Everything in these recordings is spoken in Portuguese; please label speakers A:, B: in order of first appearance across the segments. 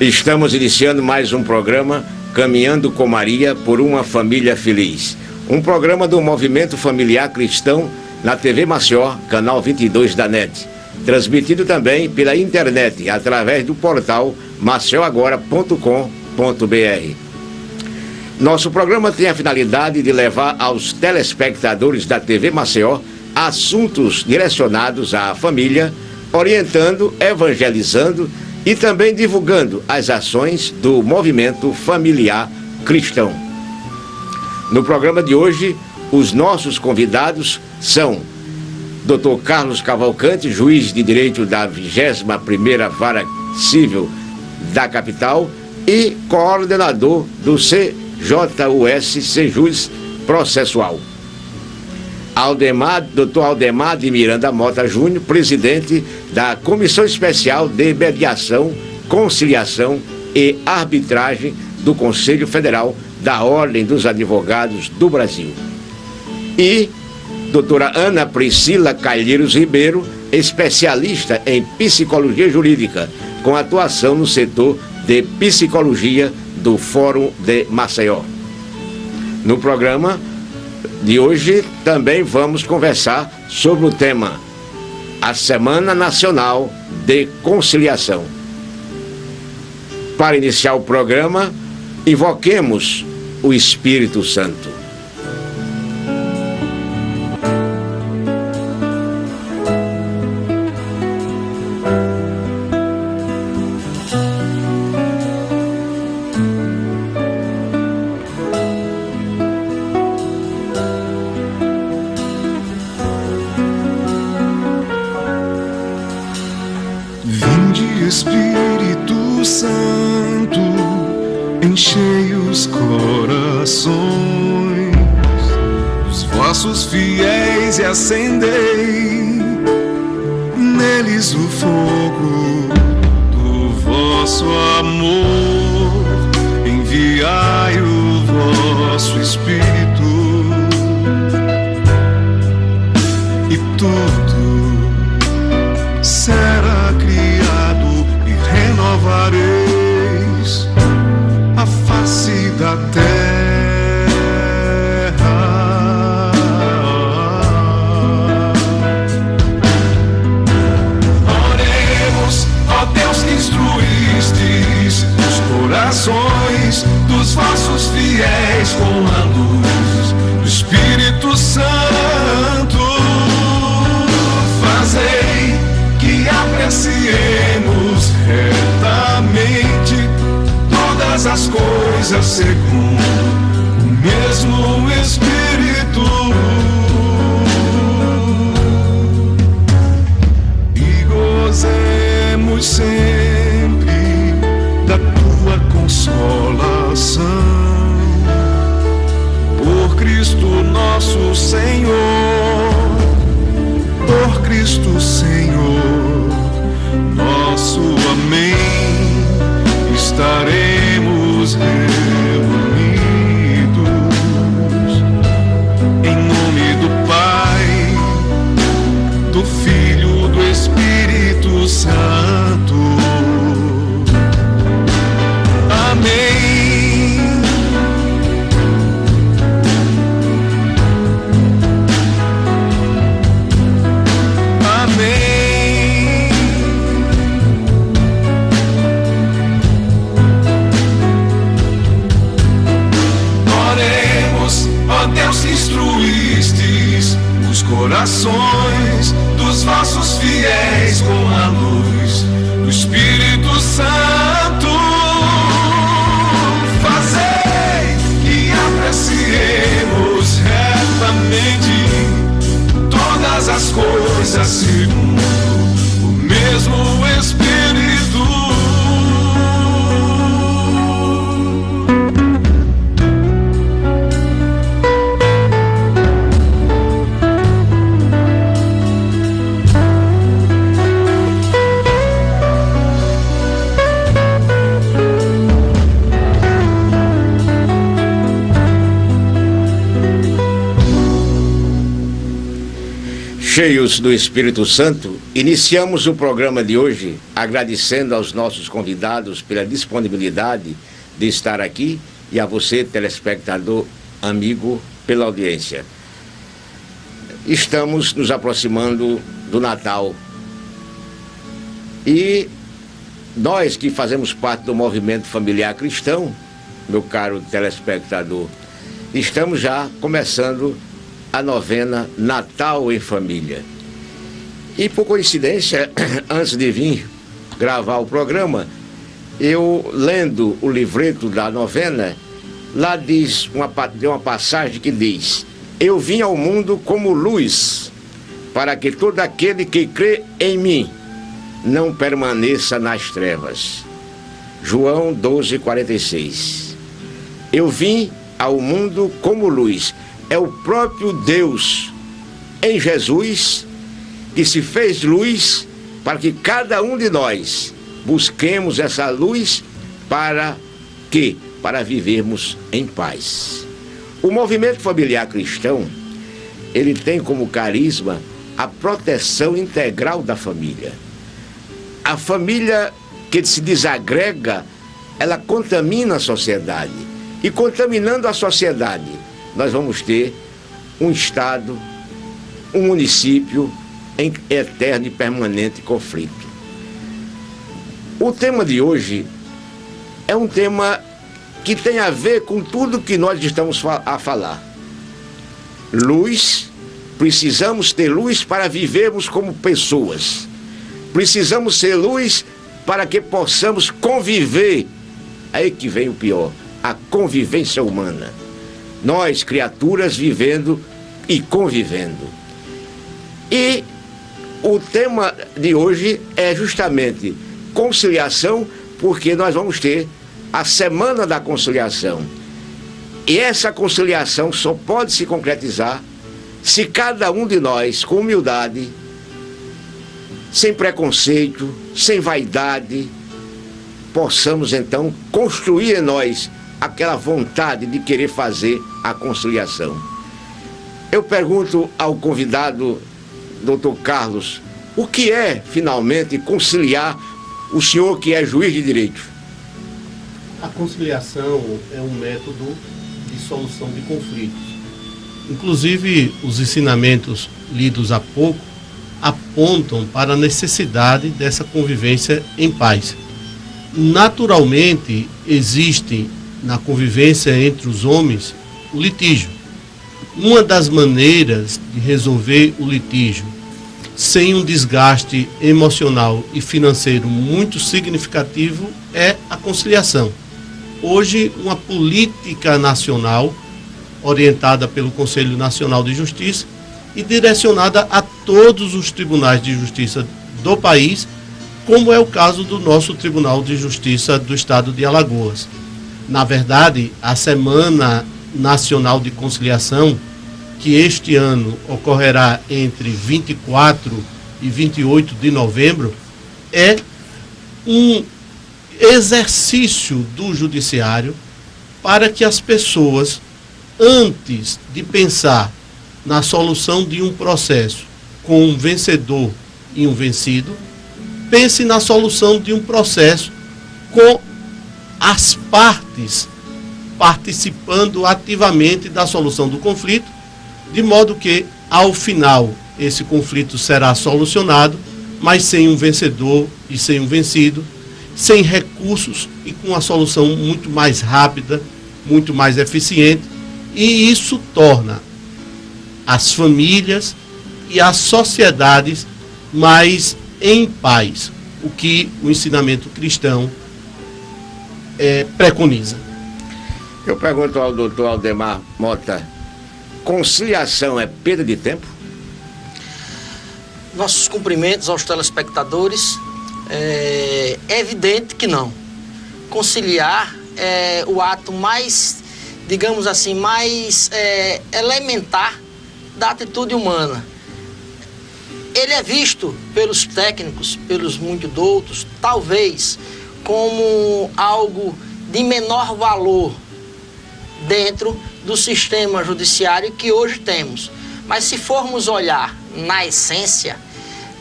A: Estamos iniciando mais um programa Caminhando com Maria por uma Família Feliz. Um programa do Movimento Familiar Cristão na TV Maceió, canal 22 da NET. Transmitido também pela internet através do portal maceoagora.com.br. Nosso programa tem a finalidade de levar aos telespectadores da TV Maceió assuntos direcionados à família, orientando, evangelizando e também divulgando as ações do Movimento Familiar Cristão. No programa de hoje, os nossos convidados são Dr. Carlos Cavalcante, juiz de direito da 21ª Vara Civil da capital e coordenador do CJUS Sejus Processual. Dr. Aldemar de Miranda Mota Júnior, presidente da Comissão Especial de Mediação, Conciliação e Arbitragem do Conselho Federal da Ordem dos Advogados do Brasil. E doutora Ana Priscila Calheiros Ribeiro, especialista em psicologia jurídica, com atuação no setor de psicologia do Fórum de Maceió. No programa de hoje também vamos conversar sobre o tema a Semana Nacional de Conciliação. Para iniciar o programa, invoquemos o Espírito Santo.
B: Espírito Santo, enchei os corações dos vossos fiéis e acendei neles o fogo do vosso amor. Enviai o vosso Espírito e tudo será criado. Renovareis a face da terra. Oremos, ó Deus que instruístes os corações dos vossos fiéis com a luz do Espírito Santo. Fazei que apreciemos retamente todas as coisas segundo o mesmo Espírito e gozemos sempre da tua consolação por Cristo nosso Senhor, por Cristo Senhor nosso. Amém. Estaremos reunidos em nome do Pai, do Filho, do Espírito Santo. Amém. Instruístes os corações dos vossos fiéis com a luz do Espírito Santo. Fazei que apreciemos retamente todas as coisas segundo o mesmo Espírito.
A: Cheios do Espírito Santo, Iniciamos o programa de hoje agradecendo aos nossos convidados pela disponibilidade de estar aqui e a você, telespectador amigo, pela audiência. Estamos nos aproximando do Natal e nós que fazemos parte do movimento familiar cristão, meu caro telespectador, estamos já começando a novena Natal em Família. E por coincidência, antes de vir gravar o programa, eu lendo o livreto da novena, lá diz uma passagem que diz: eu vim ao mundo como luz, para que todo aquele que crê em mim não permaneça nas trevas. João 12:46. Eu vim ao mundo como luz. É o próprio Deus em Jesus que se fez luz para que cada um de nós busquemos essa luz para quê? Para vivermos em paz. O movimento familiar cristão, ele tem como carisma a proteção integral da família. A família que se desagrega, ela contamina a sociedade. E contaminando a sociedade, nós vamos ter um estado, um município em eterno e permanente conflito. O tema de hoje é um tema que tem a ver com tudo que nós estamos a falar. Luz, precisamos ter luz para vivermos como pessoas. Precisamos ser luz para que possamos conviver. Aí que vem o pior, a convivência humana. Nós, criaturas, vivendo e convivendo. E o tema de hoje é justamente conciliação, porque nós vamos ter a Semana da Conciliação. E essa conciliação só pode se concretizar se cada um de nós, com humildade, sem preconceito, sem vaidade, possamos então construir em nós aquela vontade de querer fazer a conciliação. Eu pergunto ao convidado, Dr. Carlos, o que é, finalmente, conciliar, o senhor que é juiz de direito?
C: A conciliação é um método de solução de conflitos. Inclusive, os ensinamentos lidos há pouco apontam para a necessidade dessa convivência em paz. Naturalmente, existe na convivência entre os homens o litígio. Uma das maneiras de resolver o litígio sem um desgaste emocional e financeiro muito significativo é a conciliação. Hoje, uma política nacional orientada pelo Conselho Nacional de Justiça e direcionada a todos os tribunais de justiça do país, como é o caso do nosso Tribunal de Justiça do Estado de Alagoas. Na verdade, a Semana Nacional de Conciliação, que este ano ocorrerá entre 24 e 28 de novembro, é um exercício do judiciário para que as pessoas, antes de pensar na solução de um processo com um vencedor e um vencido, pense na solução de um processo com as partes participando ativamente da solução do conflito, de modo que, ao final, esse conflito será solucionado, mas sem um vencedor e sem um vencido, sem recursos e com uma solução muito mais rápida, muito mais eficiente, e isso torna as famílias e as sociedades mais em paz, o que o ensinamento cristão preconiza.
A: Eu pergunto ao doutor Aldemar Mota, conciliação é perda de tempo?
D: Nossos cumprimentos aos telespectadores. É evidente que não. Conciliar é o ato mais, digamos assim, mais elementar da atitude humana. Ele é visto pelos técnicos, pelos muito doutos, talvez como algo de menor valor dentro do sistema judiciário que hoje temos. Mas se formos olhar na essência,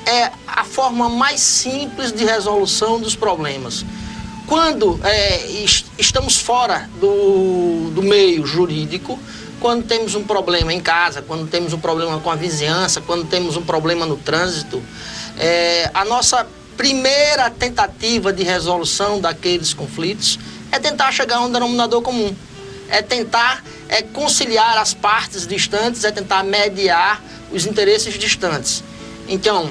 D: é a forma mais simples de resolução dos problemas. Quando estamos fora do meio jurídico, quando temos um problema em casa, quando temos um problema com a vizinhança, quando temos um problema no trânsito, a nossa primeira tentativa de resolução daqueles conflitos é tentar chegar a um denominador comum, é tentar conciliar as partes distantes, é tentar mediar os interesses distantes. Então,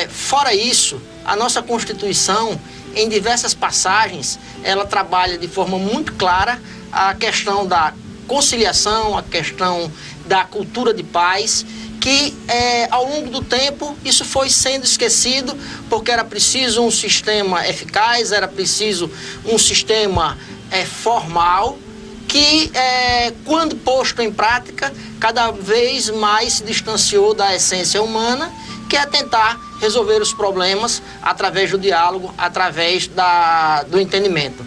D: fora isso, a nossa Constituição, em diversas passagens, ela trabalha de forma muito clara a questão da conciliação, a questão da cultura de paz, que ao longo do tempo isso foi sendo esquecido, porque era preciso um sistema eficaz, era preciso um sistema formal, que quando posto em prática, cada vez mais se distanciou da essência humana, que é tentar resolver os problemas através do diálogo, através do entendimento.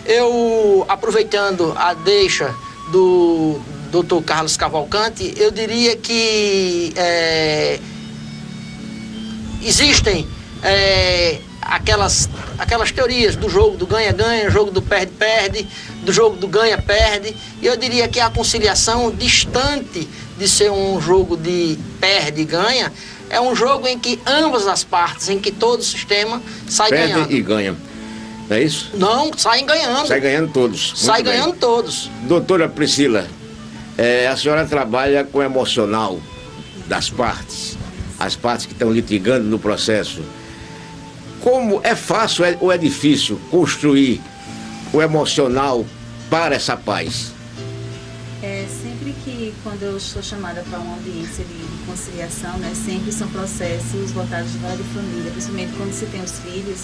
D: Eu, aproveitando a deixa do Dr. Carlos Cavalcante, eu diria que existem aquelas teorias do jogo do ganha-ganha, jogo do perde-perde, do jogo do ganha-perde, e eu diria que a conciliação, distante de ser um jogo de perde-ganha, é um jogo em que ambas as partes, em que todo o sistema sai ganhando.
A: Perde e ganha. Não é isso?
D: Não, saem ganhando.
A: Sai ganhando todos.
D: Sai ganhando todos.
A: Doutora Priscila, a senhora trabalha com o emocional das partes, as partes que estão litigando no processo. Como é fácil ou é difícil construir o emocional para essa paz?
E: Sempre que, quando eu sou chamada para uma audiência de conciliação, né, sempre são processos voltados de vara de família, principalmente quando se tem os filhos,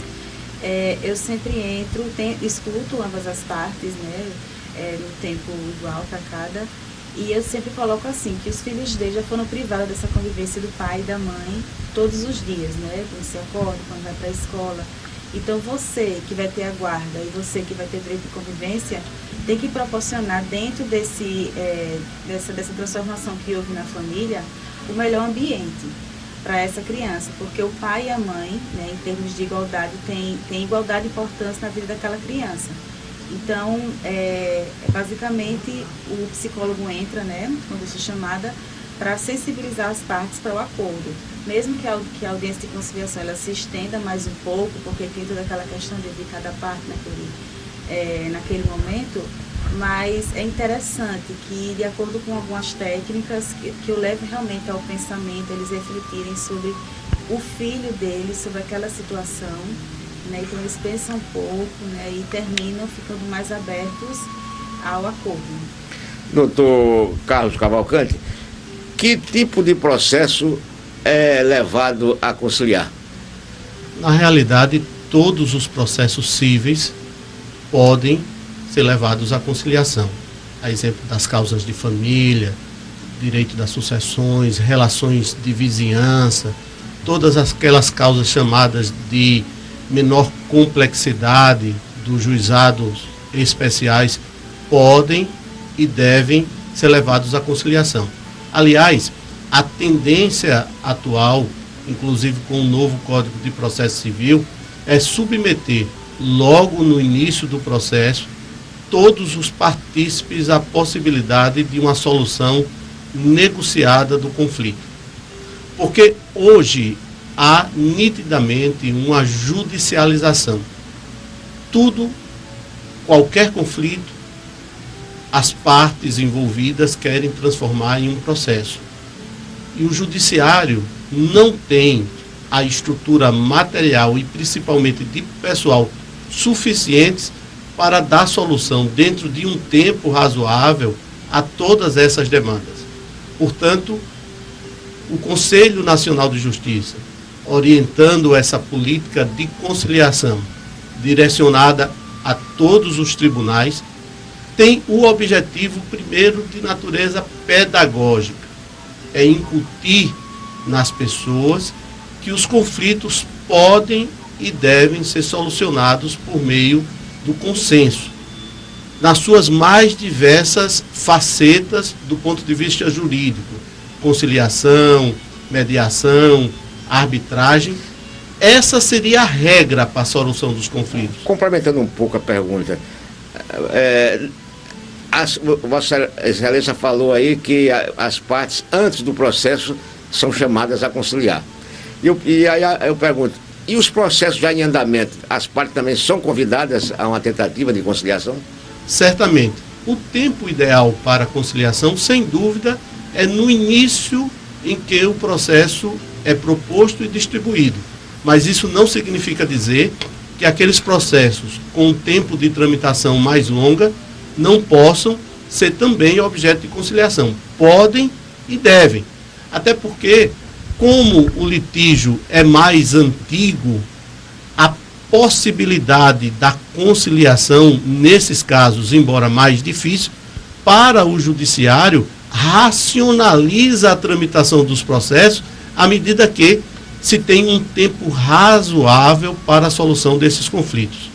E: eu sempre entro, escuto ambas as partes, né, no tempo igual para cada, e eu sempre coloco assim, que os filhos deles já foram privados dessa convivência do pai e da mãe todos os dias, né, quando se acorda, quando vai para a escola. Então você que vai ter a guarda e você que vai ter direito de convivência, tem que proporcionar dentro dessa transformação que houve na família, o melhor ambiente para essa criança, porque o pai e a mãe, né, em termos de igualdade, tem igualdade de importância na vida daquela criança. Então, basicamente, o psicólogo entra, né, quando isso é chamada, para sensibilizar as partes para o acordo. Mesmo que a audiência de conciliação ela se estenda mais um pouco, porque tem toda aquela questão de cada parte naquele momento, mas é interessante que, de acordo com algumas técnicas, que eu leve realmente ao pensamento, eles refletirem sobre o filho deles, sobre aquela situação, né? Então eles pensam um pouco, né? E terminam ficando mais abertos ao acordo.
A: Doutor Carlos Cavalcante, que tipo de processo é levado a conciliar?
C: Na realidade, todos os processos cíveis podem ser levados à conciliação. A exemplo das causas de família, direito das sucessões, relações de vizinhança, todas aquelas causas chamadas de menor complexidade dos juizados especiais podem e devem ser levados à conciliação. Aliás, a tendência atual, inclusive com o novo Código de Processo Civil, é submeter logo no início do processo todos os partícipes à possibilidade de uma solução negociada do conflito. Porque hoje há nitidamente uma judicialização. Qualquer conflito, as partes envolvidas querem transformar em um processo. E o judiciário não tem a estrutura material e principalmente de pessoal suficientes para dar solução dentro de um tempo razoável a todas essas demandas. Portanto, o Conselho Nacional de Justiça, orientando essa política de conciliação direcionada a todos os tribunais, tem o objetivo, primeiro, de natureza pedagógica, é incutir nas pessoas que os conflitos podem e devem ser solucionados por meio do consenso, nas suas mais diversas facetas do ponto de vista jurídico, conciliação, mediação, a arbitragem. Essa seria a regra para a solução dos conflitos.
A: Complementando um pouco a pergunta, Vossa Excelência falou aí que as partes, antes do processo, são chamadas a conciliar. E aí eu pergunto, e os processos já em andamento, as partes também são convidadas a uma tentativa de conciliação?
C: Certamente. O tempo ideal para a conciliação, sem dúvida, é no início em que o processo é proposto e distribuído. Mas isso não significa dizer que aqueles processos com tempo de tramitação mais longa não possam ser também objeto de conciliação. Podem e devem. Até porque, como o litígio é mais antigo, a possibilidade da conciliação, nesses casos, embora mais difícil, para o judiciário, racionaliza a tramitação dos processos à medida que se tem um tempo razoável para a solução desses conflitos.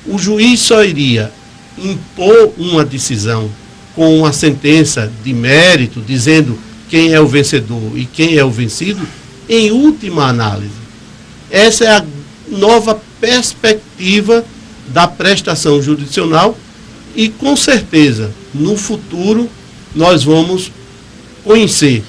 C: O juiz só iria impor uma decisão com uma sentença de mérito, dizendo quem é o vencedor e quem é o vencido, em última análise. Essa é a nova perspectiva da prestação jurisdicional e, com certeza, no futuro, nós vamos conhecer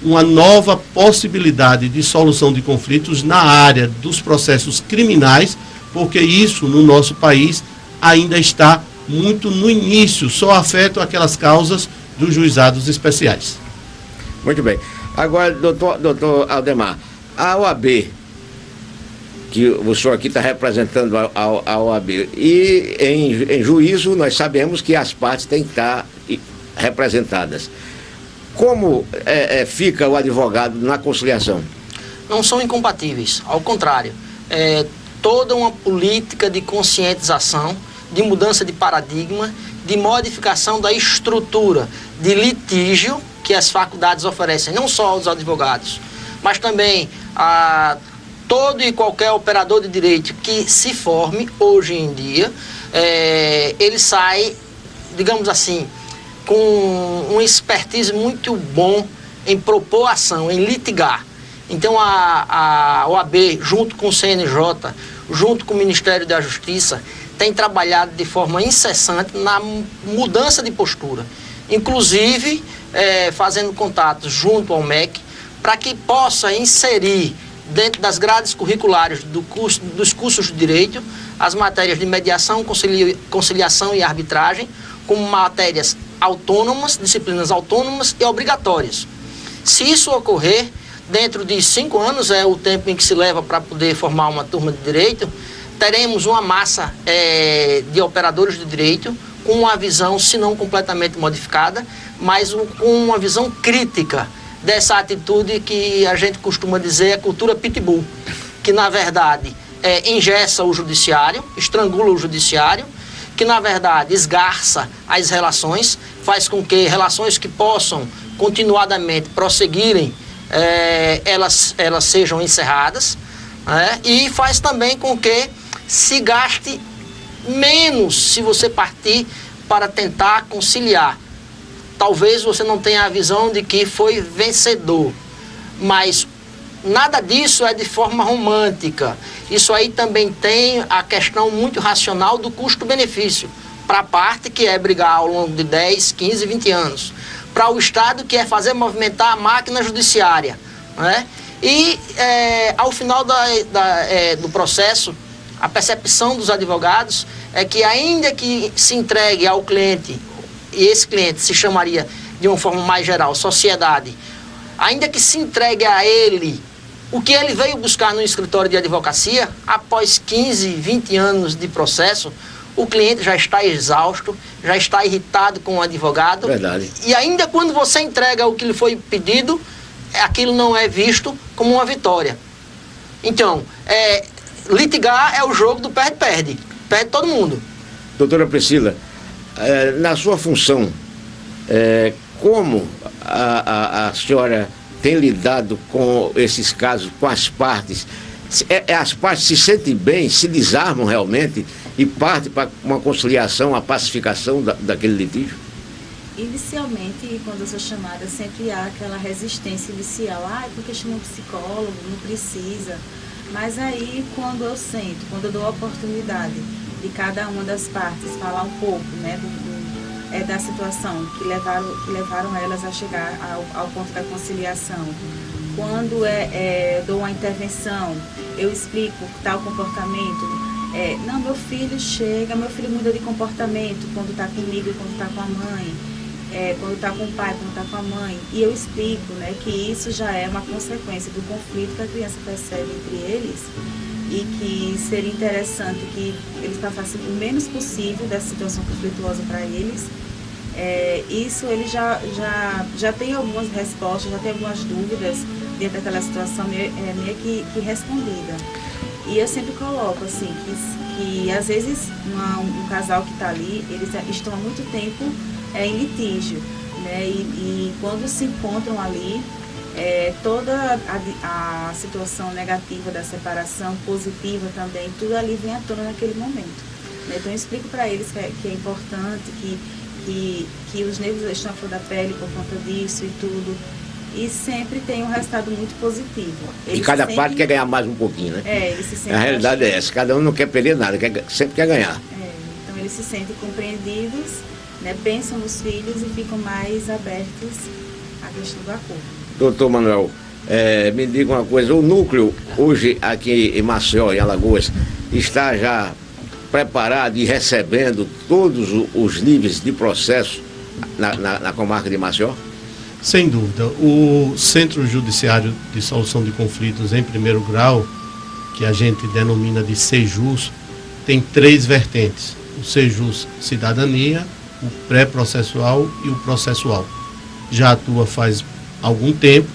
C: uma nova possibilidade de solução de conflitos na área dos processos criminais, porque isso, no nosso país, ainda está muito no início, só afeta aquelas causas dos juizados especiais.
A: Muito bem. Agora, doutor Aldemar, a OAB, que o senhor aqui está representando a OAB, e em juízo nós sabemos que as partes têm que estar representadas. Como fica o advogado na conciliação?
D: Não são incompatíveis, ao contrário. É toda uma política de conscientização, de mudança de paradigma, de modificação da estrutura de litígio que as faculdades oferecem, não só aos advogados, mas também a todo e qualquer operador de direito que se forme hoje em dia, ele sai, digamos assim, com um expertise muito bom em propor ação, em litigar. Então a OAB, junto com o CNJ, junto com o Ministério da Justiça, tem trabalhado de forma incessante na mudança de postura, inclusive fazendo contatos junto ao MEC, para que possa inserir dentro das grades curriculares dos cursos de Direito as matérias de mediação, conciliação e arbitragem, como matérias autônomas, disciplinas autônomas e obrigatórias. Se isso ocorrer, dentro de 5 anos, é o tempo em que se leva para poder formar uma turma de direito, teremos uma massa de operadores de direito com uma visão, se não completamente modificada, mas com uma visão crítica dessa atitude que a gente costuma dizer é cultura pitbull, que na verdade engessa o judiciário, estrangula o judiciário, que na verdade esgarça as relações, faz com que relações que possam continuadamente prosseguirem, elas sejam encerradas, e faz também com que se gaste menos se você partir para tentar conciliar. Talvez você não tenha a visão de que foi vencedor, mas nada disso é de forma romântica. Isso aí também tem a questão muito racional do custo-benefício, para a parte que é brigar ao longo de 10, 15, 20 anos, para o Estado que é fazer movimentar a máquina judiciária, E ao final do processo, a percepção dos advogados é que ainda que se entregue ao cliente, e esse cliente se chamaria de uma forma mais geral, sociedade, ainda que se entregue a ele o que ele veio buscar no escritório de advocacia, após 15, 20 anos de processo, o cliente já está exausto, já está irritado com o advogado.
A: Verdade.
D: E ainda quando você entrega o que lhe foi pedido, aquilo não é visto como uma vitória. Então, litigar é o jogo do perde-perde. Perde todo mundo.
A: Doutora Priscila, na sua função, como a senhora tem lidado com esses casos, com as partes? As partes se sentem bem, se desarmam realmente e partem para uma conciliação, a pacificação daquele litígio?
E: Inicialmente, quando eu sou chamada, sempre há aquela resistência inicial. Porque chama um psicólogo, não precisa. Mas aí, quando eu dou a oportunidade de cada uma das partes falar um pouco, né, da situação que levaram elas a chegar ao ponto da conciliação. Quando dou uma intervenção, eu explico tal comportamento. Não, meu filho muda de comportamento quando está comigo e quando está com a mãe, quando está com o pai, quando está com a mãe. E eu explico, né, que isso já é uma consequência do conflito que a criança percebe entre eles e que seria interessante que eles passassem o menos possível dessa situação conflituosa para eles. Isso ele já tem algumas respostas, já tem algumas dúvidas dentro daquela situação meio que respondida. E eu sempre coloco assim, que às vezes um casal que está ali, eles estão há muito tempo em litígio, né? E quando se encontram ali, toda a situação negativa da separação, positiva também, tudo ali vem à tona naquele momento, né? Então eu explico para eles que é importante, que os nervos estão à flor da pele por conta disso e tudo. E sempre tem um resultado muito positivo.
A: E cada parte quer ganhar mais um pouquinho, né?
E: Eles se sentem.
A: A realidade é essa, cada um não quer perder nada, sempre quer ganhar.
E: Então eles se sentem compreendidos, né, pensam nos filhos e ficam mais abertos à questão do acordo.
A: Doutor Manuel, me diga uma coisa, o núcleo hoje aqui em Maceió, em Alagoas, está já preparado e recebendo todos os níveis de processo na comarca de Maceió?
C: Sem dúvida. O Centro Judiciário de Solução de Conflitos em Primeiro Grau, que a gente denomina de SEJUS, tem 3 vertentes: o SEJUS Cidadania, o pré-processual e o processual. Já atua faz algum tempo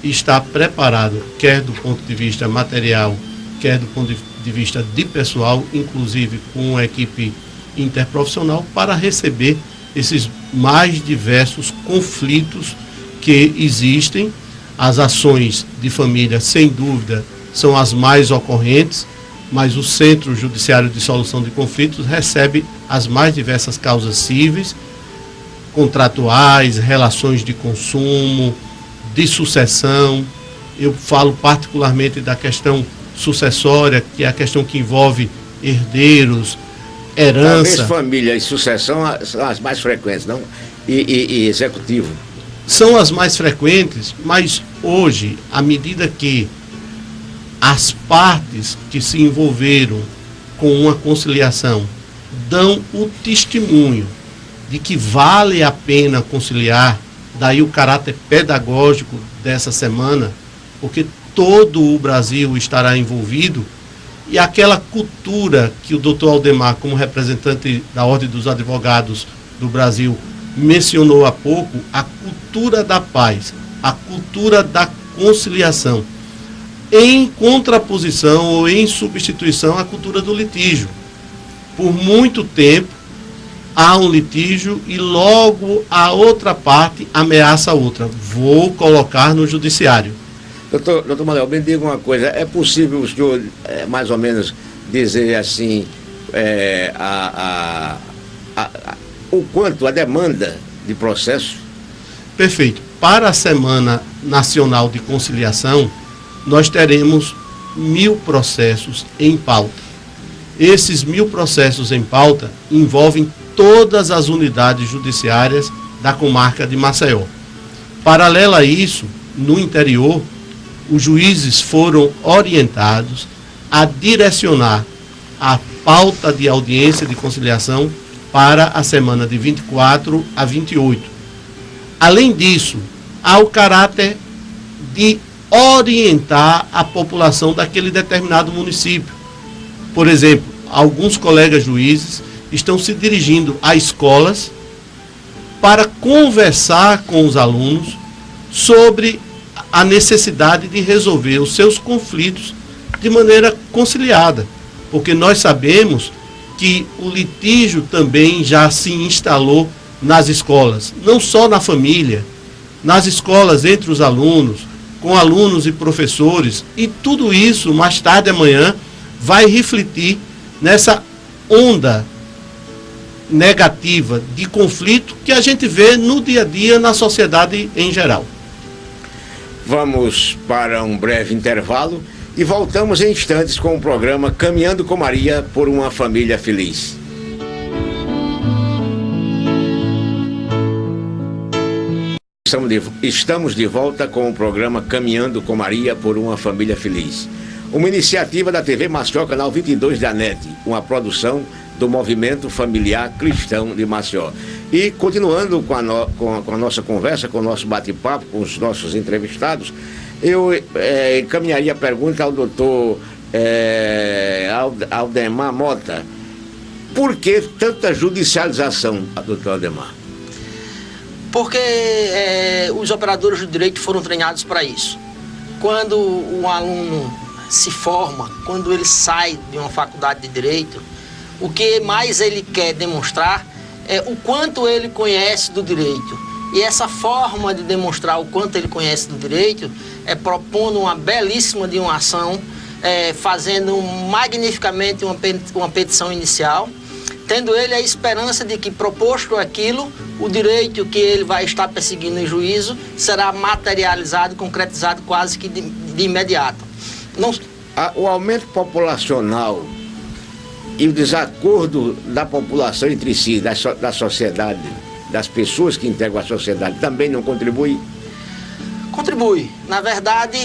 C: e está preparado, quer do ponto de vista material, quer do ponto de vista de pessoal, inclusive com a equipe interprofissional, para receber esses mais diversos conflitos que existem. As ações de família, sem dúvida, são as mais ocorrentes, mas o Centro Judiciário de Solução de Conflitos recebe as mais diversas causas cíveis, contratuais, relações de consumo, de sucessão. Eu falo particularmente da questão sucessória, que é a questão que envolve herdeiros, herança.
A: Talvez família e sucessão são as mais frequentes, não? E executivo.
C: São as mais frequentes, mas hoje, à medida que as partes que se envolveram com uma conciliação dão o testemunho de que vale a pena conciliar, daí o caráter pedagógico dessa semana, porque todo o Brasil estará envolvido. E aquela cultura que o doutor Aldemar, como representante da Ordem dos Advogados do Brasil, mencionou há pouco, a cultura da paz, a cultura da conciliação, em contraposição ou em substituição à cultura do litígio. Por muito tempo, há um litígio e logo a outra parte ameaça a outra. Vou colocar no judiciário.
A: Doutor Manuel, me diga uma coisa, é possível o senhor mais ou menos dizer assim, o quanto a demanda de processo?
C: Perfeito. Para a Semana Nacional de Conciliação, nós teremos 1000 processos em pauta. Esses 1000 processos em pauta envolvem todas as unidades judiciárias da comarca de Maceió. Paralelo a isso, no interior, os juízes foram orientados a direcionar a pauta de audiência de conciliação para a semana de 24 a 28. Além disso, há o caráter de orientar a população daquele determinado município. Por exemplo, alguns colegas juízes estão se dirigindo a escolas para conversar com os alunos sobre a necessidade de resolver os seus conflitos de maneira conciliada, porque nós sabemos que o litígio também já se instalou nas escolas, não só na família, nas escolas entre os alunos, com alunos e professores, e tudo isso, mais tarde amanhã, vai refletir nessa onda negativa de conflito que a gente vê no dia a dia na sociedade em geral.
A: Vamos para um breve intervalo e voltamos em instantes com o programa Caminhando com Maria por uma Família Feliz. Estamos de volta com o programa Caminhando com Maria por uma Família Feliz. Uma iniciativa da TV Maceió, canal 22 da NET, uma produção do Movimento Familiar Cristão de Maceió. E continuando com a nossa conversa, com o nosso bate-papo, com os nossos entrevistados, eu encaminharia a pergunta ao doutor Aldemar Mota. Por que tanta judicialização, doutor Aldemar?
D: Porque os operadores do direito foram treinados para isso. Quando o aluno se forma, quando ele sai de uma faculdade de direito, o que mais ele quer demonstrar é o quanto ele conhece do direito. E essa forma de demonstrar o quanto ele conhece do direito é propondo uma belíssima de uma ação, fazendo magnificamente uma petição inicial, tendo ele a esperança de que, proposto aquilo, o direito que ele vai estar perseguindo em juízo será materializado, concretizado quase que de imediato.
A: O aumento populacional e o desacordo da população entre si, da sociedade, das pessoas que integram a sociedade, também não contribui?
D: Contribui. Na verdade,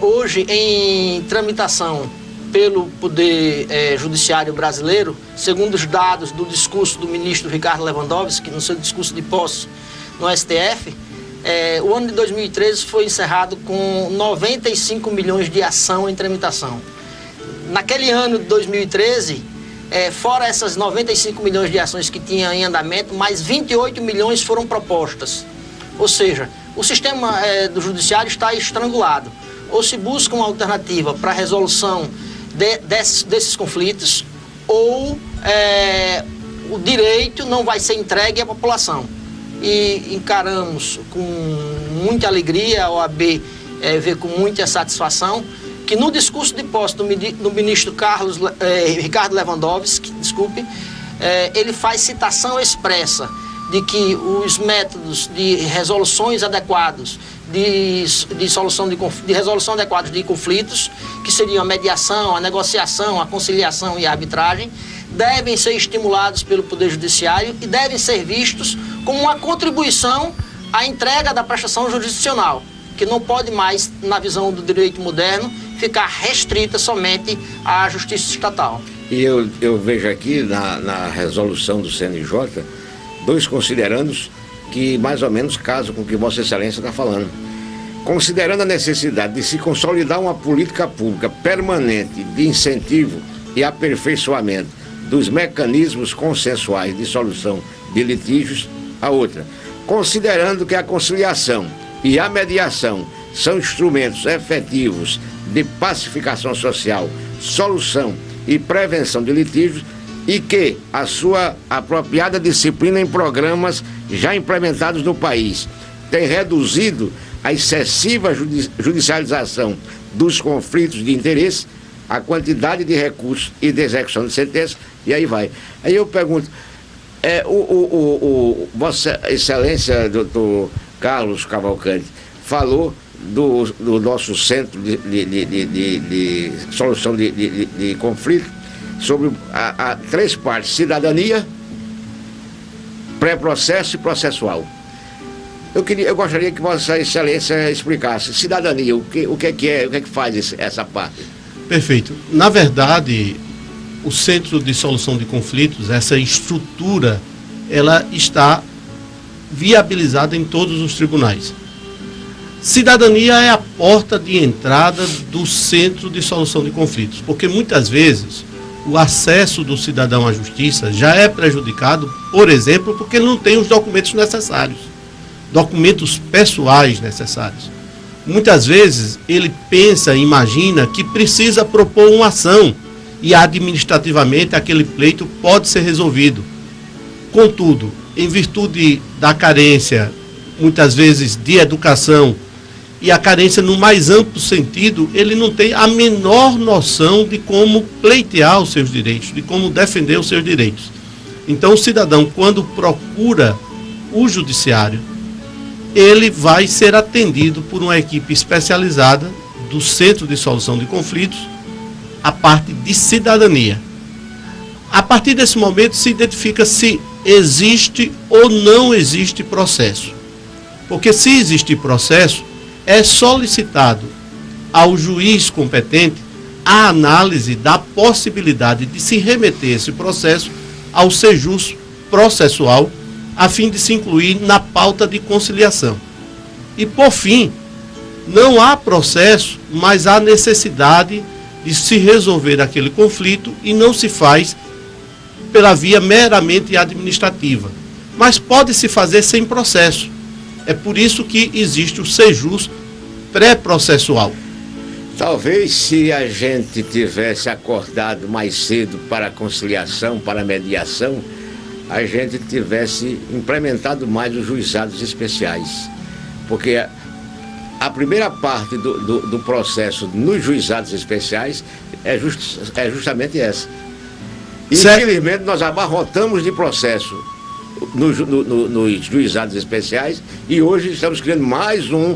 D: hoje em tramitação pelo Poder Judiciário brasileiro, segundo os dados do discurso do ministro Ricardo Lewandowski, no seu discurso de posse no STF, o ano de 2013 foi encerrado com 95 milhões de ação em tramitação. Naquele ano de 2013, fora essas 95 milhões de ações que tinham em andamento, mais 28 milhões foram propostas. Ou seja, o sistema do judiciário está estrangulado. Ou se busca uma alternativa para a resolução desses conflitos, ou o direito não vai ser entregue à população. E encaramos com muita alegria, a OAB vê com muita satisfação, que no discurso de posse do ministro Ricardo Lewandowski, ele faz citação expressa de que os métodos de resoluções adequados, de resolução adequada de conflitos, que seriam a mediação, a negociação, a conciliação e a arbitragem, devem ser estimulados pelo Poder Judiciário e devem ser vistos como uma contribuição à entrega da prestação jurisdicional, que não pode mais, na visão do direito moderno, ficar restrita somente à justiça estatal.
A: E eu vejo aqui na resolução do CNJ, dois considerandos que mais ou menos casam com o que Vossa Excelência está falando. Considerando a necessidade de se consolidar uma política pública permanente de incentivo e aperfeiçoamento dos mecanismos consensuais de solução de litígios, a outra, considerando que a conciliação e a mediação são instrumentos efetivos de pacificação social, solução e prevenção de litígios, e que a sua apropriada disciplina em programas já implementados no país tem reduzido a excessiva judicialização dos conflitos de interesse, a quantidade de recursos e de execução de sentença, e aí vai. Aí eu pergunto, Vossa Excelência, doutor Carlos Cavalcante, falou do nosso centro de solução de conflito, sobre três partes: cidadania, pré-processo e processual. Eu gostaria que Vossa Excelência explicasse explicasse o que faz essa parte.
C: Perfeito. Na verdade, o Centro de Solução de Conflitos, essa estrutura, ela está viabilizada em todos os tribunais. Cidadania é a porta de entrada do Centro de Solução de Conflitos, porque muitas vezes o acesso do cidadão à justiça já é prejudicado, por exemplo, porque ele não tem os documentos necessários, documentos pessoais necessários. Muitas vezes ele pensa, imagina que precisa propor uma ação e administrativamente aquele pleito pode ser resolvido. Contudo, em virtude da carência, muitas vezes, de educação e a carência no mais amplo sentido, ele não tem a menor noção de como pleitear os seus direitos, de como defender os seus direitos. Então, o cidadão, quando procura o judiciário, ele vai ser atendido por uma equipe especializada do Centro de Solução de Conflitos, a parte de cidadania. A partir desse momento se identifica se existe ou não existe processo. Porque se existir processo, é solicitado ao juiz competente a análise da possibilidade de se remeter esse processo ao sejus processual, a fim de se incluir na pauta de conciliação. E, por fim, não há processo, mas há necessidade de se resolver aquele conflito e não se faz pela via meramente administrativa. Mas pode se fazer sem processo. É por isso que existe o sejus pré-processual.
A: Talvez se a gente tivesse acordado mais cedo para a conciliação, para a mediação, a gente tivesse implementado mais os juizados especiais. Porque a primeira parte do processo nos juizados especiais é justamente essa. Infelizmente, nós abarrotamos de processo nos juizados especiais e hoje estamos criando mais um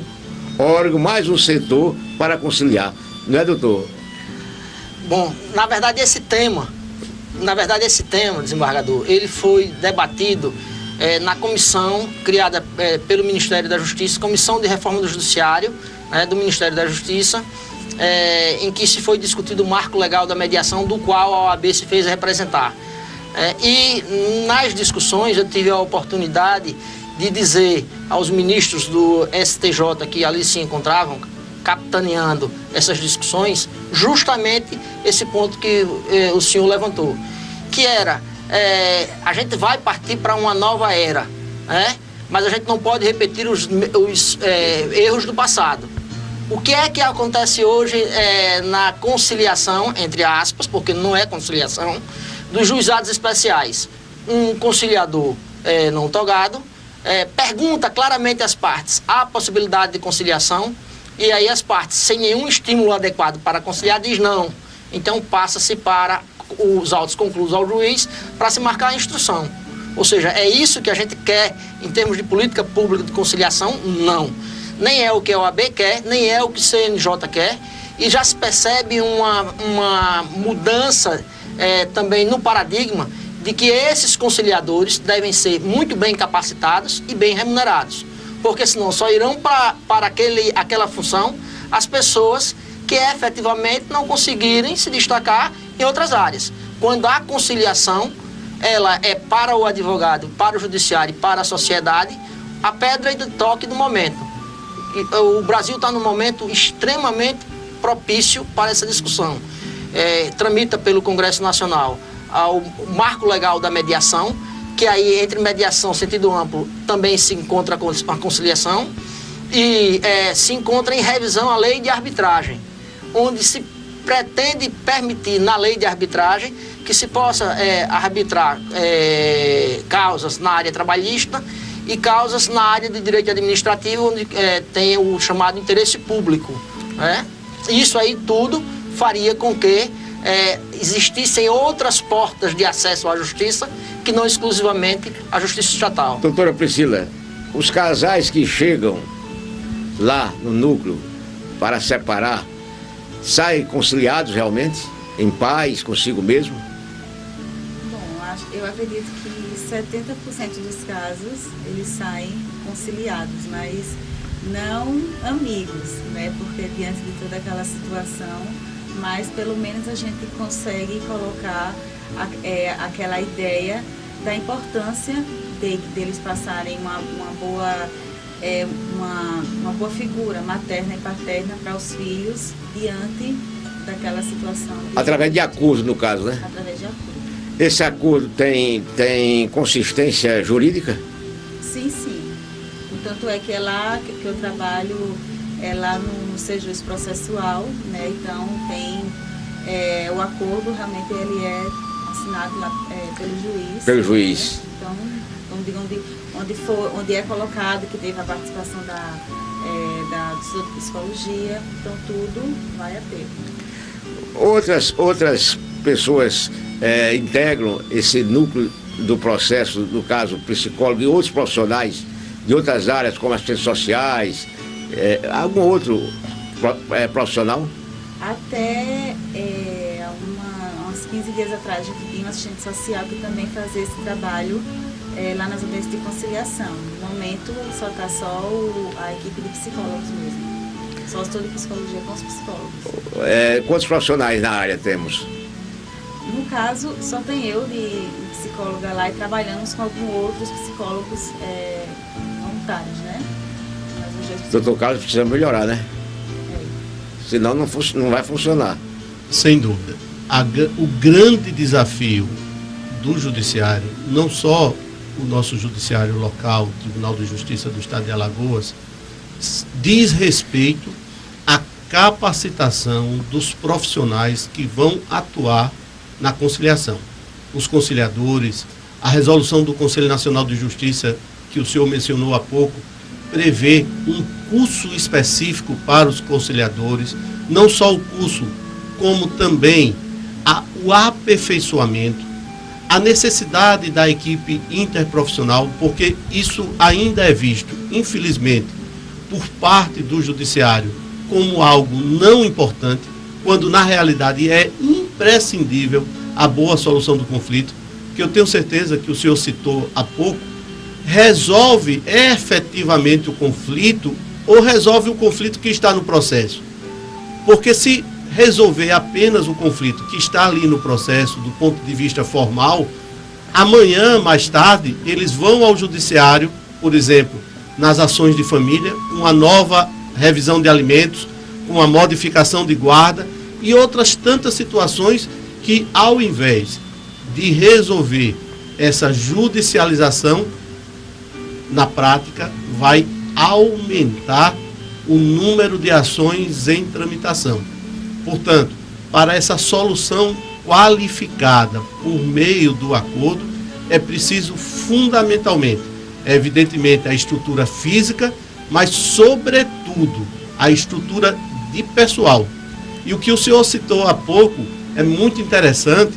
A: órgão, mais um setor para conciliar. Não é, doutor?
D: Bom, na verdade esse tema, desembargador, ele foi debatido na comissão criada pelo Ministério da Justiça, Comissão de Reforma do Judiciário, do Ministério da Justiça, em que se foi discutido o marco legal da mediação, do qual a OAB se fez representar. E nas discussões eu tive a oportunidade de dizer aos ministros do STJ que ali se encontravam, capitaneando essas discussões, justamente esse ponto que o senhor levantou, que era, a gente vai partir para uma nova era, mas a gente não pode repetir os erros do passado. O que é que acontece hoje na conciliação, entre aspas, porque não é conciliação, dos juizados especiais? Um conciliador não togado pergunta claramente às partes: há possibilidade de conciliação? E aí as partes, sem nenhum estímulo adequado para conciliar, diz não. Então passa-se para os autos concluídos ao juiz para se marcar a instrução. Ou seja, é isso que a gente quer em termos de política pública de conciliação? Não. Nem é o que a OAB quer, nem é o que o CNJ quer, e já se percebe uma mudança também no paradigma de que esses conciliadores devem ser muito bem capacitados e bem remunerados, porque senão só irão para aquela função as pessoas que efetivamente não conseguirem se destacar em outras áreas. Quando a conciliação, ela é para o advogado, para o judiciário e para a sociedade, a pedra de toque do momento. O Brasil está num momento extremamente propício para essa discussão. Tramita pelo Congresso Nacional o marco legal da mediação, que aí entre mediação sentido amplo também se encontra a conciliação, e se encontra em revisão a lei de arbitragem, onde se pretende permitir na lei de arbitragem que se possa arbitrar causas na área trabalhista e causas na área de direito administrativo, onde tem o chamado interesse público. Isso aí tudo faria com que existissem outras portas de acesso à justiça que não exclusivamente a justiça estatal.
A: Doutora Priscila, os casais que chegam lá no núcleo para separar, saem conciliados realmente, em paz, consigo mesmo?
E: Bom, eu acredito que 70% dos casos eles saem conciliados, mas não amigos, porque diante de toda aquela situação, mas pelo menos a gente consegue colocar aquela ideia da importância deles passarem uma boa figura materna e paterna para os filhos diante daquela situação.
A: Através de acordo, no caso, né?
E: Através de acordo.
A: Esse acordo tem consistência jurídica?
E: Sim, sim. O tanto é que é lá que eu trabalho, lá no sejus processual, Então tem o acordo, realmente ele é assinado lá pelo juiz.
A: Pelo juiz.
E: Então, onde é colocado que teve a participação da psicologia, então tudo vai a ter.
A: Outras pessoas integram esse núcleo do processo, no caso, psicólogo e outros profissionais de outras áreas, como assistentes sociais, algum outro profissional?
E: Até uns 15 dias atrás, a gente tinha um assistente social que também fazia esse trabalho lá nas audiências de conciliação. No momento, só está a equipe de psicólogos mesmo. Só o estudo de psicologia com os psicólogos.
A: Quantos profissionais na área temos?
E: No caso, só tem eu de psicóloga lá e trabalhamos com alguns outros psicólogos voluntários, né?
A: Doutor Carlos, precisa melhorar, né? Senão não vai funcionar.
C: Sem dúvida. O grande desafio do judiciário, não só o nosso judiciário local, o Tribunal de Justiça do Estado de Alagoas, diz respeito à capacitação dos profissionais que vão atuar na conciliação. Os conciliadores, a resolução do Conselho Nacional de Justiça, que o senhor mencionou há pouco, prevê um curso específico para os conciliadores, não só o curso, como também o aperfeiçoamento, a necessidade da equipe interprofissional, porque isso ainda é visto, infelizmente, por parte do judiciário como algo não importante, quando na realidade é imprescindível a boa solução do conflito, que eu tenho certeza que o senhor citou há pouco, resolve efetivamente o conflito ou resolve o conflito que está no processo. Porque se resolver apenas o conflito que está ali no processo, do ponto de vista formal, amanhã, mais tarde, eles vão ao judiciário, por exemplo, nas ações de família, uma nova revisão de alimentos, uma modificação de guarda e outras tantas situações que, ao invés de resolver essa judicialização, na prática, vai aumentar o número de ações em tramitação. Portanto, para essa solução qualificada por meio do acordo, é preciso fundamentalmente, evidentemente, a estrutura física, mas, sobretudo, a estrutura de pessoal. E o que o senhor citou há pouco é muito interessante,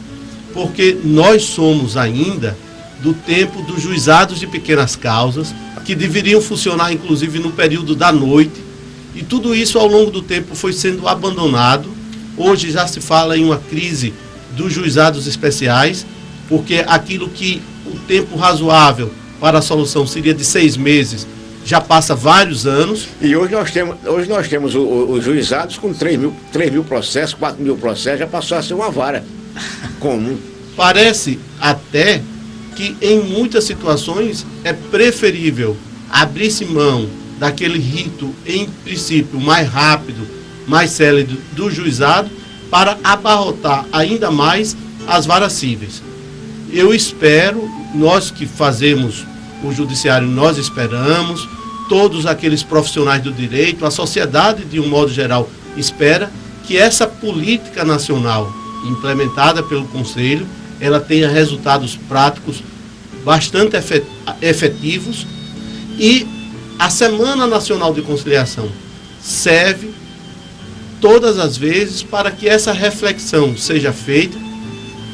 C: porque nós somos ainda do tempo dos juizados de pequenas causas, que deveriam funcionar, inclusive, no período da noite, e tudo isso, ao longo do tempo, foi sendo abandonado. Hoje já se fala em uma crise dos juizados especiais, porque aquilo que o tempo razoável para a solução seria de 6 meses, já passa vários anos.
A: E hoje nós temos os juizados com 3 mil processos, 4 mil processos, já passou a ser uma vara comum.
C: Parece até que em muitas situações é preferível abrir-se mão daquele rito, em princípio, mais rápido, mais célere do juizado, para abarrotar ainda mais as varas cíveis. Eu espero, nós que fazemos o judiciário, nós esperamos, todos aqueles profissionais do direito, a sociedade de um modo geral espera que essa política nacional implementada pelo Conselho, ela tenha resultados práticos bastante efetivos, e a Semana Nacional de Conciliação serve todas as vezes para que essa reflexão seja feita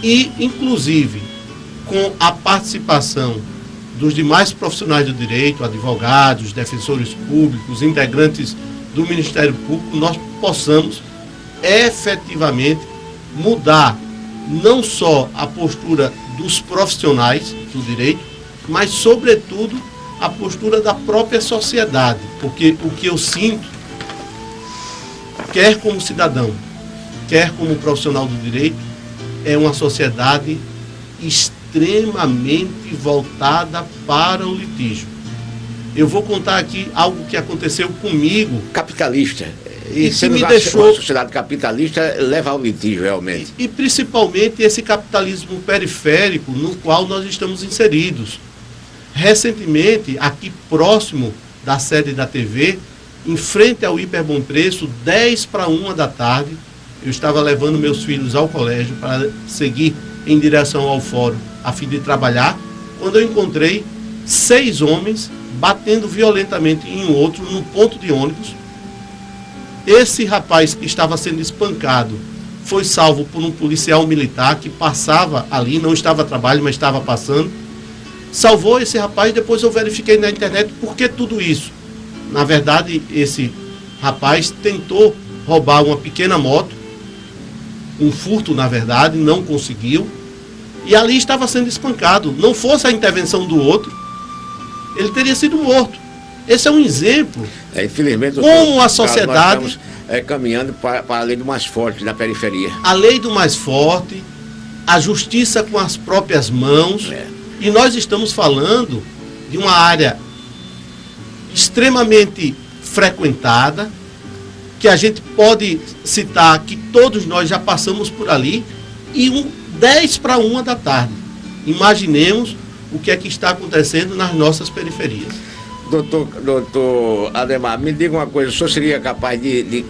C: e, inclusive, com a participação dos demais profissionais do direito, advogados, defensores públicos, integrantes do Ministério Público, nós possamos efetivamente mudar não só a postura dos profissionais do direito, mas, sobretudo, a postura da própria sociedade. Porque o que eu sinto, quer como cidadão, quer como profissional do direito, é uma sociedade extremamente voltada para o litígio. Eu vou contar aqui algo que aconteceu comigo.
A: Capitalista.
C: E que me deixou...
A: Uma sociedade capitalista leva ao litígio, realmente.
C: E principalmente esse capitalismo periférico no qual nós estamos inseridos. Recentemente, aqui próximo da sede da TV, em frente ao Hiper Bom Preço, 10:01 da tarde, eu estava levando meus filhos ao colégio para seguir em direção ao fórum, a fim de trabalhar, quando eu encontrei 6 homens batendo violentamente em um outro no ponto de ônibus. Esse rapaz que estava sendo espancado foi salvo por um policial militar que passava ali, não estava a trabalho, mas estava passando. Salvou esse rapaz. Depois eu verifiquei na internet por que tudo isso. Na verdade, esse rapaz tentou roubar uma pequena moto, um furto, na verdade, não conseguiu, e ali estava sendo espancado. Não fosse a intervenção do outro, ele teria sido morto. Esse é um exemplo.
A: Infelizmente,
C: como a sociedade...
A: Nós estamos caminhando para a lei do mais forte na periferia.
C: A lei do mais forte, a justiça com as próprias mãos, e nós estamos falando de uma área extremamente frequentada, que a gente pode citar que todos nós já passamos por ali, e 10 para 1 da tarde. Imaginemos o que é que está acontecendo nas nossas periferias.
A: Doutor Ademar, me diga uma coisa, o senhor seria capaz de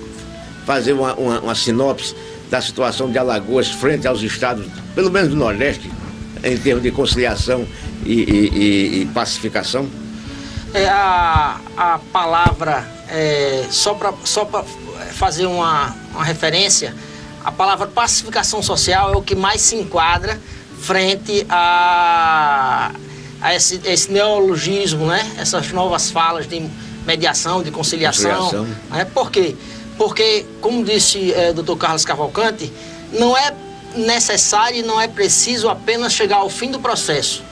A: fazer uma sinopse da situação de Alagoas frente aos estados, pelo menos do Nordeste, em termos de conciliação e pacificação?
D: A palavra, só para fazer uma referência, a palavra pacificação social é o que mais se enquadra frente a esse neologismo, né? Essas novas falas de mediação, de conciliação. Né? Por quê? Porque, como disse o Dr. Carlos Cavalcante, não é necessário e não é preciso apenas chegar ao fim do processo.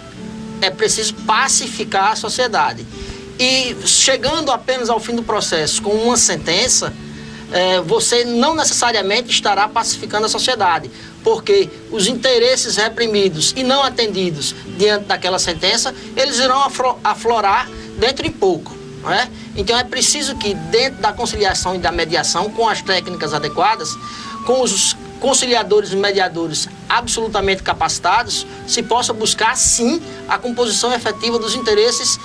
D: É preciso pacificar a sociedade. E chegando apenas ao fim do processo com uma sentença, você não necessariamente estará pacificando a sociedade, porque os interesses reprimidos e não atendidos diante daquela sentença, eles irão aflorar dentro de pouco. Não é? Então é preciso que dentro da conciliação e da mediação, com as técnicas adequadas, com os conciliadores e mediadores absolutamente capacitados, se possa buscar, sim, a composição efetiva dos interesses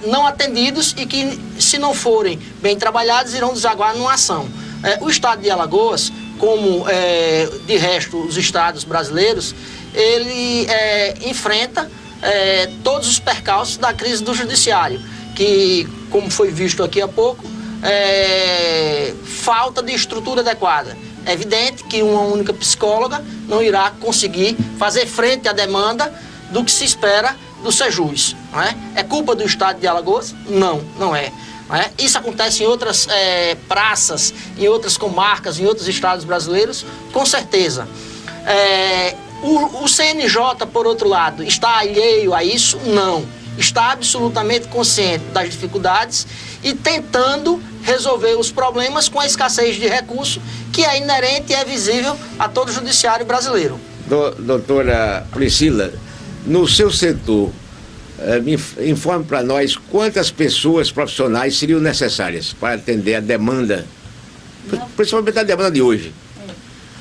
D: não atendidos e que, se não forem bem trabalhados, irão desaguar numa ação. O estado de Alagoas, como de resto os estados brasileiros, ele enfrenta todos os percalços da crise do judiciário, que, como foi visto aqui há pouco, falta de estrutura adequada. É evidente que uma única psicóloga não irá conseguir fazer frente à demanda do que se espera do Sejus. Não é? É culpa do estado de Alagoas? Não, não é. Não é? Isso acontece em outras praças, em outras comarcas, em outros estados brasileiros, com certeza. O CNJ, por outro lado, está alheio a isso? Não. Está absolutamente consciente das dificuldades e tentando resolver os problemas com a escassez de recursos que é inerente e é visível a todo o judiciário brasileiro.
A: Doutora Priscila, no seu setor, informe para nós quantas pessoas profissionais seriam necessárias para atender a demanda, principalmente a demanda de hoje.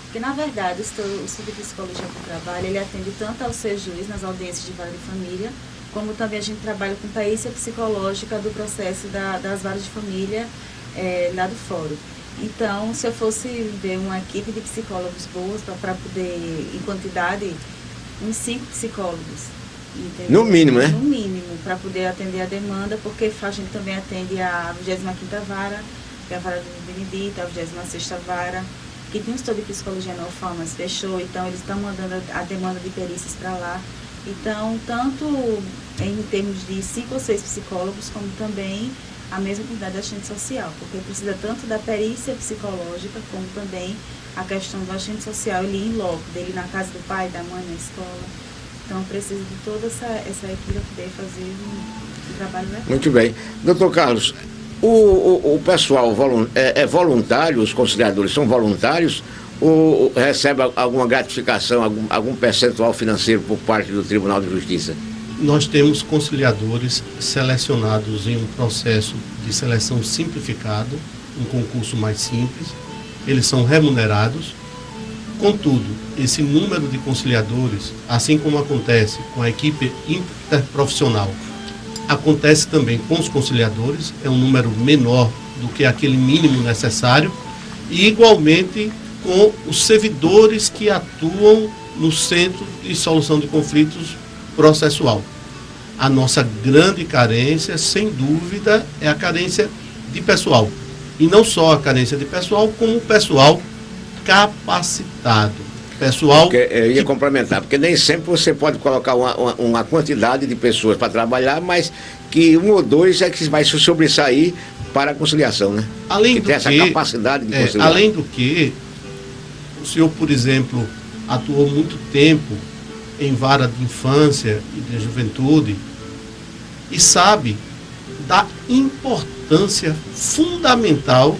E: Porque, na verdade, o Centro de Psicologia do Trabalho, ele atende tanto ao Sejus, nas audiências de vara de família, como também a gente trabalha com perícia psicológica do processo das varas de família lá do fórum. Então, se eu fosse ver uma equipe de psicólogos boas para poder, em quantidade, uns 5 psicólogos. Entendeu?
A: No mínimo, né?
E: No mínimo, para poder atender a demanda, porque a gente também atende a 25ª vara, que é a vara do Benedito, a 26ª vara, que tem um estudo de psicologia na UFAM, mas fechou, então eles estão mandando a demanda de perícias para lá. Então, tanto em termos de 5 ou 6 psicólogos, como também a mesma quantidade de assistente social, porque precisa tanto da perícia psicológica, como também a questão do assistente social ali em loco, dele na casa do pai, da mãe, na escola. Então, precisa de toda essa equipe para poder fazer um trabalho legal.
A: Muito bem. Doutor Carlos, o pessoal é voluntário, os conciliadores são voluntários ou recebe alguma gratificação, algum percentual financeiro por parte do Tribunal de Justiça?
C: Nós temos conciliadores selecionados em um processo de seleção simplificado, um concurso mais simples, eles são remunerados. Contudo, esse número de conciliadores, assim como acontece com a equipe interprofissional, acontece também com os conciliadores, é um número menor do que aquele mínimo necessário, e igualmente com os servidores que atuam no Centro de Solução de Conflitos processual. A nossa grande carência, sem dúvida, é a carência de pessoal. E não só a carência de pessoal, como o pessoal capacitado. Pessoal...
A: Porque, eu ia complementar, porque nem sempre você pode colocar uma quantidade de pessoas para trabalhar, mas que um ou dois é que vai se sobressair para a conciliação, né?
C: Além
A: que
C: do
A: tem essa capacidade de conciliar.
C: Além do que, o senhor, por exemplo, atuou muito tempo em vara de infância e de juventude e sabe da importância fundamental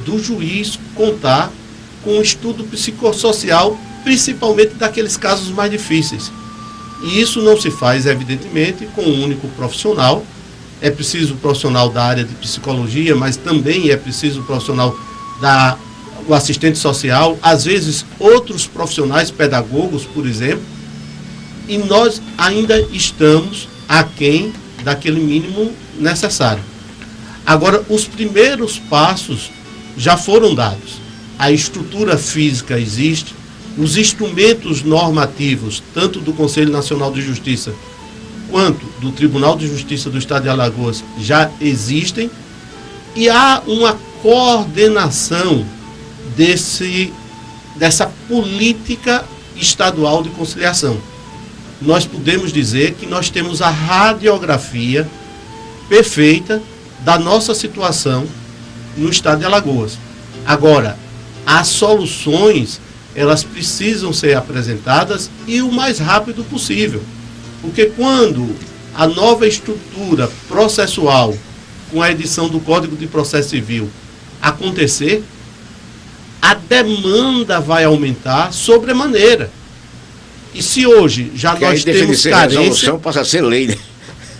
C: do juiz contar com um estudo psicossocial, principalmente daqueles casos mais difíceis. E isso não se faz, evidentemente, com um único profissional. É preciso profissional da área de psicologia, mas também é preciso profissional o assistente social, às vezes outros profissionais pedagogos, por exemplo, e nós ainda estamos aquém daquele mínimo necessário. Agora, os primeiros passos já foram dados. A estrutura física existe, os instrumentos normativos, tanto do Conselho Nacional de Justiça quanto do Tribunal de Justiça do Estado de Alagoas, já existem, e há uma coordenação dessa política estadual de conciliação. Nós podemos dizer que nós temos a radiografia perfeita da nossa situação no Estado de Alagoas. Agora, as soluções, elas precisam ser apresentadas e o mais rápido possível. Porque quando a nova estrutura processual, com a edição do Código de Processo Civil, acontecer, a demanda vai aumentar sobremaneira. E se hoje já
A: que
C: nós temos carência...
A: resolução passa a ser lei, né?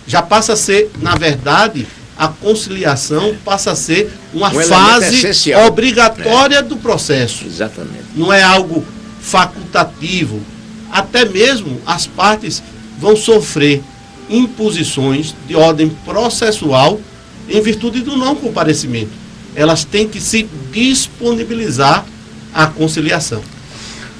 C: Já passa a ser, na verdade, a conciliação passa a ser uma fase
A: essencial,
C: obrigatória do processo.
A: Exatamente.
C: Não é algo facultativo. Até mesmo as partes vão sofrer imposições de ordem processual em virtude do não comparecimento. Elas têm que se disponibilizar à conciliação.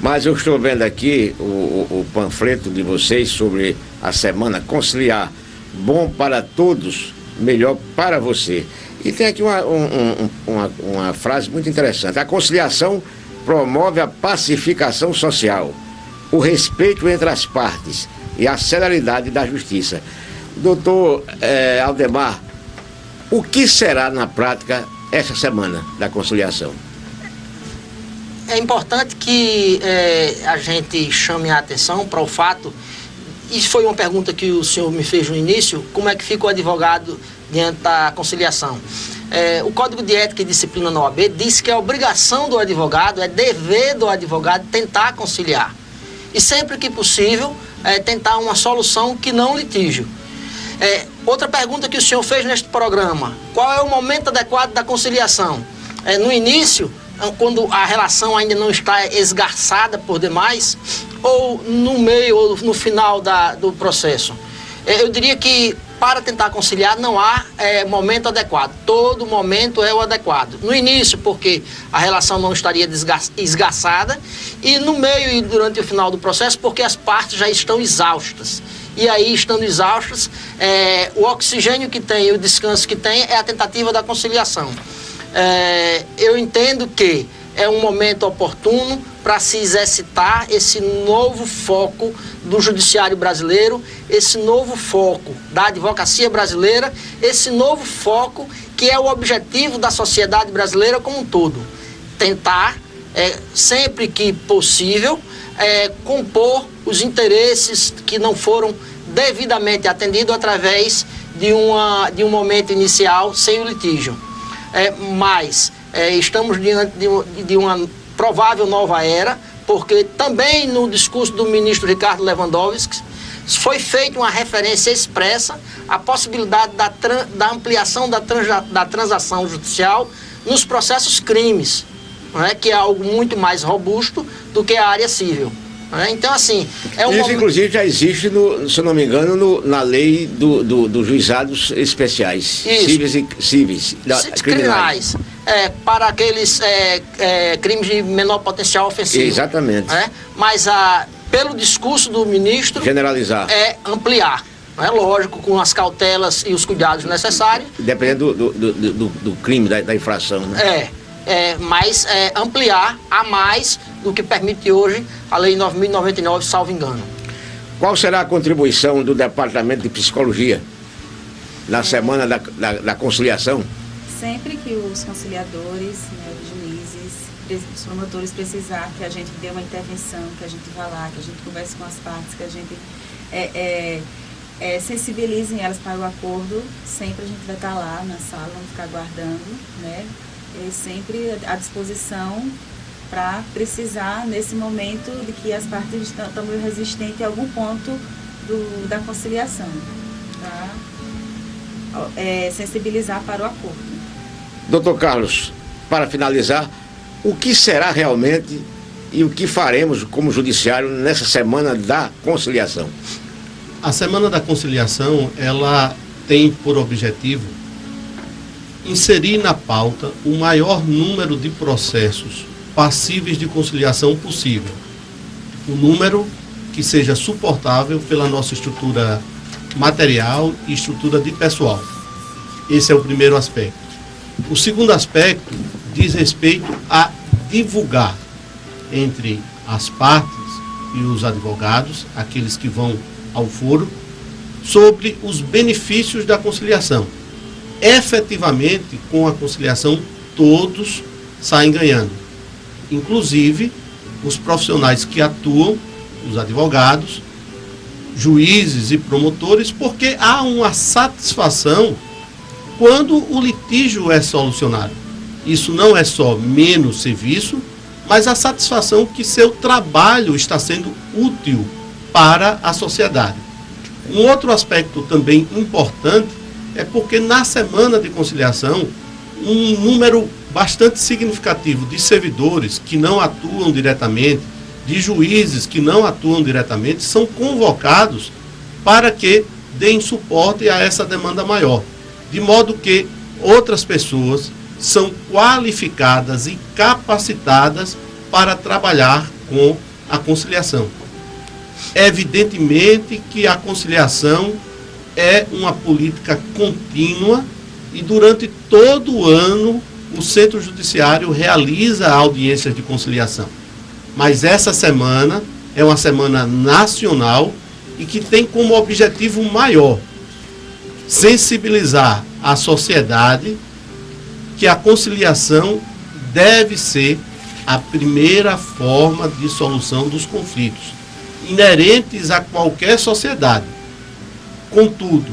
A: Mas eu estou vendo aqui o panfleto de vocês sobre a semana Conciliar, bom para todos, melhor para você. E tem aqui uma frase muito interessante. A conciliação promove a pacificação social, o respeito entre as partes e a celeridade da justiça. Doutor Aldemar, o que será na prática essa semana da conciliação?
D: É importante que a gente chame a atenção para o fato, isso foi uma pergunta que o senhor me fez no início, como é que fica o advogado diante da conciliação. O Código de Ética e Disciplina na OAB diz que é obrigação do advogado, é dever do advogado tentar conciliar. E sempre que possível, tentar uma solução que não litígio. Outra pergunta que o senhor fez neste programa, qual é o momento adequado da conciliação? No início, quando a relação ainda não está esgarçada por demais, ou no meio ou no final do processo? Eu diria que para tentar conciliar não há momento adequado. Todo momento é o adequado. No início, porque a relação não estaria esgarçada, e no meio e durante o final do processo, porque as partes já estão exaustas. E aí, estando exaustas, o oxigênio que tem e o descanso que tem é a tentativa da conciliação. Eu entendo que é um momento oportuno para se exercitar esse novo foco do judiciário brasileiro, esse novo foco da advocacia brasileira, esse novo foco que é o objetivo da sociedade brasileira como um todo. Tentar, sempre que possível, compor os interesses que não foram devidamente atendidos através de um momento inicial sem o litígio. Mas estamos diante de uma provável nova era, porque também no discurso do ministro Ricardo Lewandowski foi feita uma referência expressa à possibilidade da ampliação da transação judicial nos processos crimes, que é algo muito mais robusto do que a área civil. Então, assim...
A: Isso, inclusive, já existe, se eu não me engano, na lei dos juizados especiais. Civis, criminais. Para aqueles crimes de menor potencial ofensivo. Exatamente.
D: Mas, pelo discurso do ministro...
A: Generalizar.
D: Ampliar. Lógico, com as cautelas e os cuidados necessários.
A: Dependendo do crime, da infração. Né?
D: ampliar a mais do que permite hoje a Lei 9.099, salvo engano.
A: Qual será a contribuição do Departamento de Psicologia na Semana da Conciliação?
E: Sempre que os conciliadores, né, os juízes, os promotores precisar que a gente dê uma intervenção, que a gente vá lá, que a gente converse com as partes, que a gente sensibilizem elas para o acordo, sempre a gente vai estar lá na sala, vamos ficar aguardando, né? E sempre à disposição para precisar, nesse momento, de que as partes estão meio resistentes a algum ponto da conciliação, para sensibilizar para o acordo.
A: Doutor Carlos, para finalizar, o que será realmente e o que faremos como judiciário nessa Semana da Conciliação?
C: A Semana da Conciliação, ela tem por objetivo inserir na pauta o maior número de processos passíveis de conciliação possível. Um número que seja suportável pela nossa estrutura material e estrutura de pessoal. Esse é o primeiro aspecto. O segundo aspecto diz respeito a divulgar entre as partes e os advogados, aqueles que vão ao foro, sobre os benefícios da conciliação. Efetivamente, com a conciliação, todos saem ganhando. Inclusive, os profissionais que atuam, os advogados, juízes e promotores, porque há uma satisfação quando o litígio é solucionado. Isso não é só menos serviço, mas a satisfação que seu trabalho está sendo útil para a sociedade. Um outro aspecto também importante é porque na Semana de Conciliação, um número bastante significativo de servidores que não atuam diretamente, de juízes que não atuam diretamente, são convocados para que deem suporte a essa demanda maior. De modo que outras pessoas são qualificadas e capacitadas para trabalhar com a conciliação. Evidentemente que a conciliação é uma política contínua e durante todo o ano o Centro Judiciário realiza audiências de conciliação. Mas essa semana é uma semana nacional e que tem como objetivo maior sensibilizar a sociedade que a conciliação deve ser a primeira forma de solução dos conflitos inerentes a qualquer sociedade. Contudo,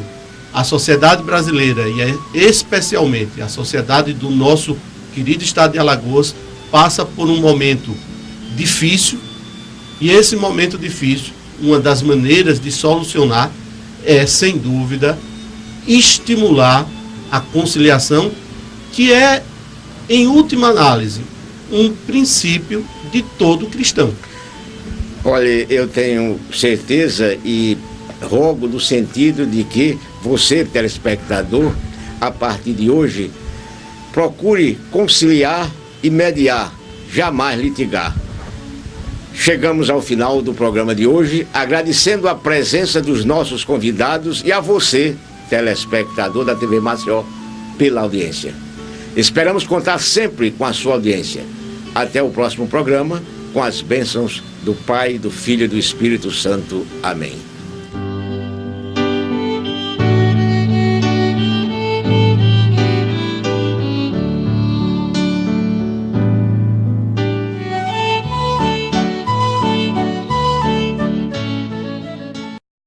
C: a sociedade brasileira, e especialmente a sociedade do nosso querido estado de Alagoas, passa por um momento difícil, e esse momento difícil, uma das maneiras de solucionar é, sem dúvida, estimular a conciliação, que é, em última análise, um princípio de todo cristão.
A: Olha, eu tenho certeza e rogo no sentido de que você, telespectador, a partir de hoje, procure conciliar e mediar, jamais litigar. Chegamos ao final do programa de hoje, agradecendo a presença dos nossos convidados e a você, telespectador da TV Maceió, pela audiência. Esperamos contar sempre com a sua audiência. Até o próximo programa, com as bênçãos do Pai, do Filho e do Espírito Santo. Amém.